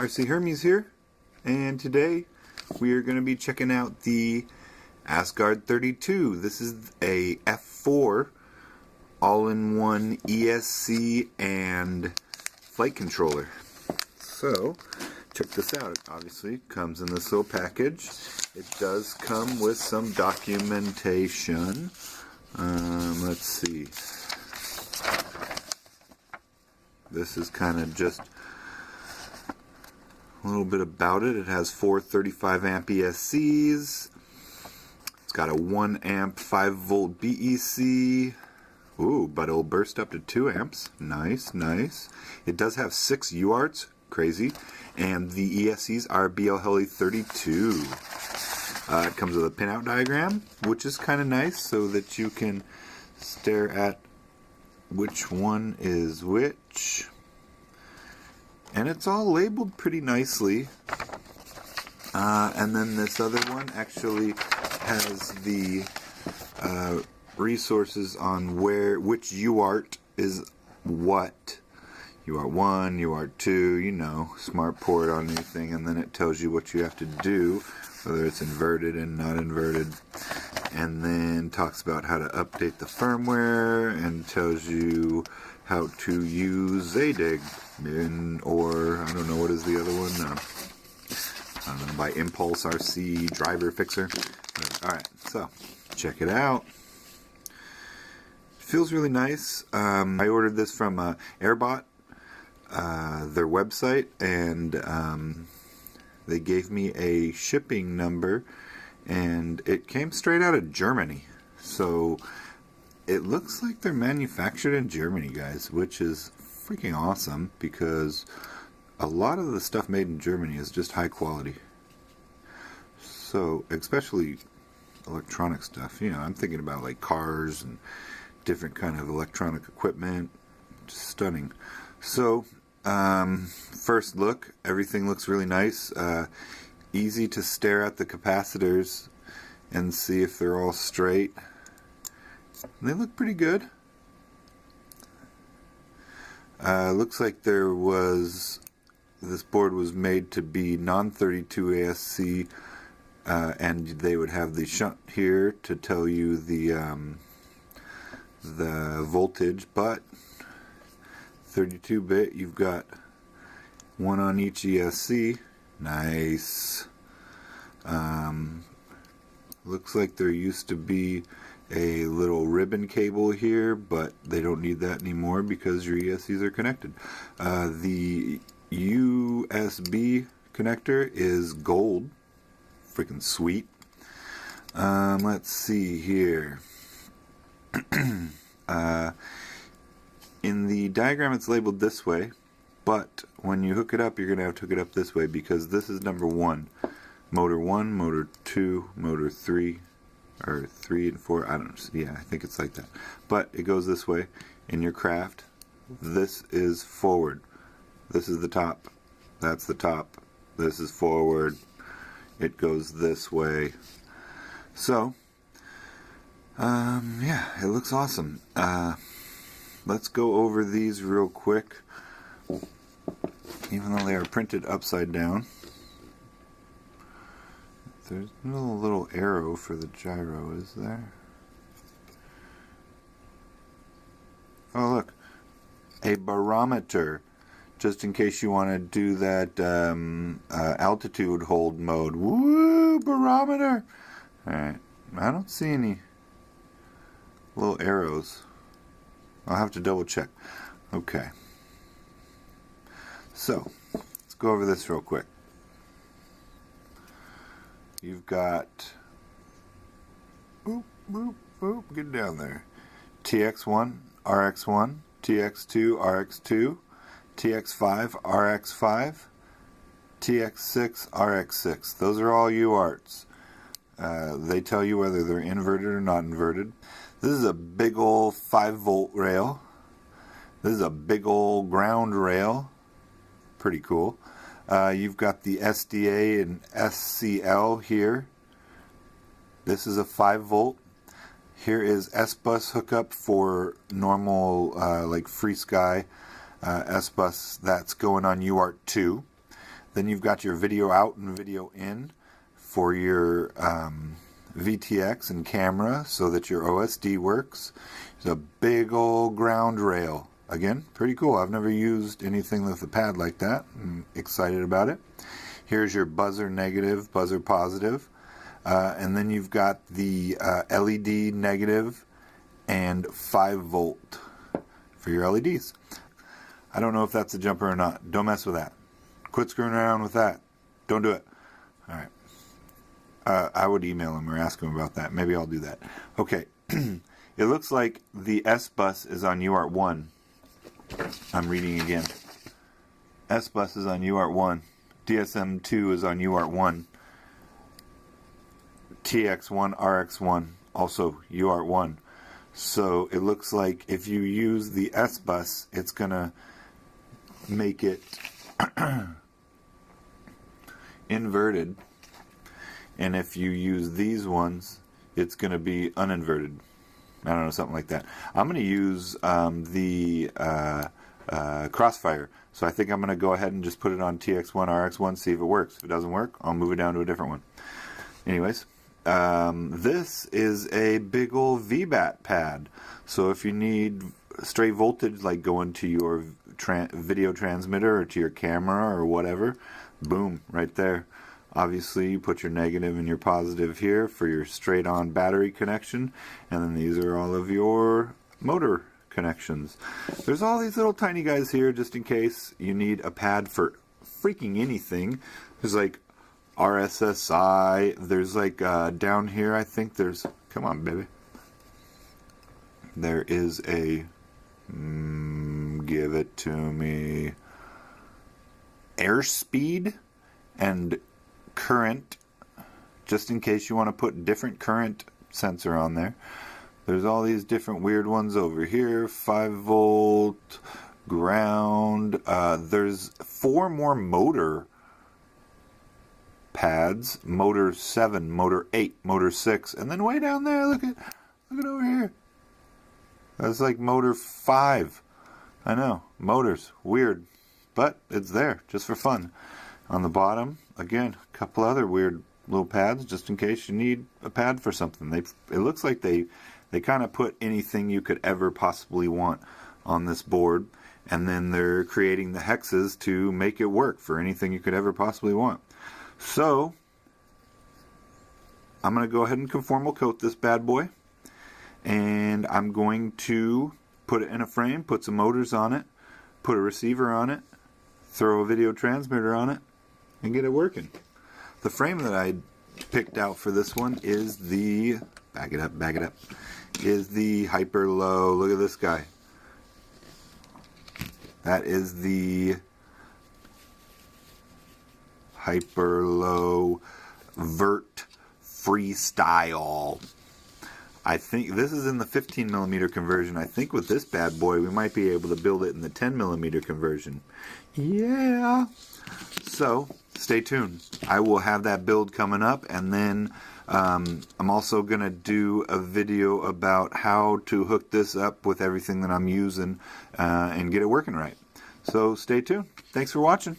RC Hermes here, and today we are going to be checking out the ASGARD32. This is a F4 all-in-one ESC and flight controller. So, check this out. It obviously comes in this little package. It does come with some documentation. Let's see. This is kind of just a little bit about it. It has 4 35 amp ESCs. It's got a 1 amp 5 volt BEC. Ooh, but it'll burst up to 2 amps. Nice, nice. It does have 6 UARTs. Crazy. And the ESCs are BL32. It comes with a pinout diagram, which is kind of nice so that you can stare at which one is which. And it's all labeled pretty nicely. And then this other one actually has the resources on which UART is what. UART 1, UART 2, you know, smart port on anything, and then it tells you what you have to do, whether it's inverted and not inverted. And then talks about how to update the firmware and tells you how to use Zadig or I don't know, what is the other one? I don't know, by Impulse RC Driver Fixer. Alright, so check it out. Feels really nice. I ordered this from Airbot, their website, and they gave me a shipping number, and it came straight out of Germany. So it looks like they're manufactured in Germany, guys, which is freaking awesome because a lot of the stuff made in Germany is just high quality. So, especially electronic stuff. You know, I'm thinking about like cars and different kind of electronic equipment. Just stunning. So, first look, everything looks really nice. Easy to stare at the capacitors and see if they're all straight. They look pretty good. Looks like this board was made to be non-32 ASC, and they would have the shunt here to tell you the voltage, but 32-bit, you've got one on each ESC. Nice. Looks like there used to be a little ribbon cable here, but they don't need that anymore because your ESCs are connected. The USB connector is gold. Freaking sweet. Let's see here. In the diagram it's labeled this way, but when you hook it up, you're going to have to hook it up this way because this is number 1. Motor 1, motor 2, motor 3, or 3 and 4, I don't know, yeah, I think it's like that. But it goes this way. In your craft, this is forward. This is the top. That's the top. This is forward. It goes this way. So, yeah, it looks awesome. Let's go over these real quick, even though they are printed upside down. There's no little arrow for the gyro, is there? Oh, look. A barometer, just in case you want to do that altitude hold mode. Woo, barometer! Alright, I don't see any little arrows. I'll have to double check. Okay. So, let's go over this real quick. You've got, boop, boop, boop, get down there. TX1, RX1, TX2, RX2, TX5, RX5, TX6, RX6. Those are all UARTs. They tell you whether they're inverted or not inverted. This is a big old 5 volt rail. This is a big old ground rail. Pretty cool. You've got the SDA and SCL here. This is a 5 volt. Here is S-Bus hookup for normal, like FreeSky S-Bus that's going on UART 2. Then you've got your video out and video in for your VTX and camera so that your OSD works. There's a big old ground rail. Again, pretty cool. I've never used anything with a pad like that. I'm excited about it. Here's your buzzer negative, buzzer positive. And then you've got the LED negative and 5 volt for your LEDs. I don't know if that's a jumper or not. Don't mess with that. Quit screwing around with that. Don't do it. All right. I would email him or ask him about that. Maybe I'll do that. Okay. It looks like the S bus is on UART1. I'm reading again. S bus is on UART1. DSM2 is on UART1. TX1, RX1, also UART1. So it looks like if you use the S bus, it's going to make it inverted. And if you use these ones, it's going to be uninverted. I don't know, something like that. I'm going to use the Crossfire. So I think I'm going to go ahead and just put it on TX1, RX1, see if it works. If it doesn't work, I'll move it down to a different one. Anyways, this is a big old VBAT pad. So if you need straight voltage, like going to your video transmitter or to your camera or whatever, boom, right there. Obviously, you put your negative and your positive here for your straight on battery connection, and then these are all of your motor connections. There's all these little tiny guys here just in case you need a pad for freaking anything. There's like RSSI, there's like down here I think there's, come on baby, there is a, give it to me, airspeed and current, just in case you want to put different current sensor on there. There's all these different weird ones over here, 5 volt, ground, there's 4 more motor pads, motor 7, motor 8, motor 6, and then way down there, look at over here. That's like motor 5. I know, motors, weird, but it's there just for fun. On the bottom, again, a couple other weird little pads just in case you need a pad for something. It looks like they kind of put anything you could ever possibly want on this board, and then they're creating the hexes to make it work for anything you could ever possibly want. So I'm going to go ahead and conformal coat this bad boy, and I'm going to put it in a frame, put some motors on it, put a receiver on it, throw a video transmitter on it, and get it working. The frame that I picked out for this one is the, back it up, is the hyper low. Look at this guy. That is the hyper low vert freestyle. I think this is in the 15mm conversion. I think with this bad boy we might be able to build it in the 10mm conversion. Yeah. So stay tuned. I will have that build coming up, and then I'm also going to do a video about how to hook this up with everything that I'm using and get it working right. So stay tuned. Thanks for watching.